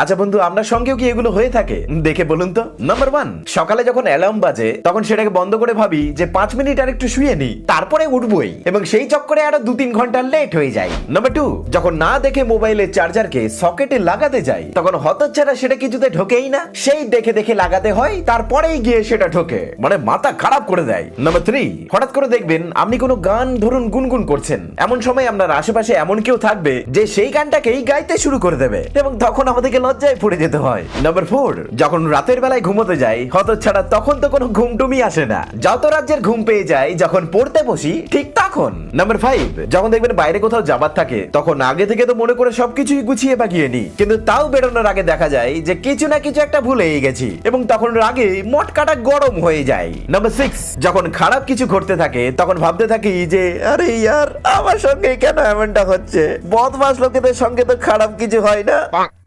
আচ্ছা বন্ধু, আমরা সঙ্গেও কি এগুলো হয়ে থাকে? দেখে বলুন তো। নাম্বার 1, সকালে যখন অ্যালার্ম বাজে তখন সেটাকে বন্ধ করে ভাবি যে 5 মিনিট আর একটু শুয়ে নি, তারপরে উঠবই, এবং সেই চক্করে আরো 2-3 ঘন্টা লেট হয়ে যায়। নাম্বার 2, যখন না দেখে মোবাইলের চার্জারকে সকেটে লাগাতে যাই তখন হতচ্ছাড়া সেটা কিছুতে ঢোকেই না, সেই দেখে দেখে লাগাতে হয়, তারপরেই গিয়ে সেটা ঢোকে, মানে মাথা খারাপ করে দেয়। নাম্বার 3, হঠাৎ করে দেখবেন আপনি কোনো গান ধরুন গুনগুন করছেন, এমন সময় আপনার আশেপাশে এমন কেউ থাকবে যে সেই গানটাকেই গাইতে শুরু করে দেবে, এবং তখন আমাদেরকে লজ্জায় পড়ে যেতে হয়। নাম্বার 4, যখন রাতের বেলায় ঘুমোতে যাই হতচ্ছাড়া তখন তো কোনো ঘুমটুমি আসে না, যত রাজ্যের ঘুম পেয়ে যায় যখন পড়তে বসি ঠিক তখন। নাম্বার 5, যখন দেখবেন বাইরে কোথাও যাবার থাকে তখন আগে থেকে তো মনে করে সবকিছুই গুছিয়ে বাগিয়ে নি, কিন্তু তাও বেরোনোর আগে দেখা যায় যে কিছু না কিছু একটা ভুলেই গেছি, এবং তখন রাগে মটকাটা গরম হয়ে যায়। নাম্বার 6, যখন খারাপ কিছু ঘটতে থাকে তখন ভাবতে থাকি যে আরে ইয়ার আমার সঙ্গে কেন এমনটা হচ্ছে, বদমাশ লোকেদের সঙ্গে তো খারাপ কিছু হয় না।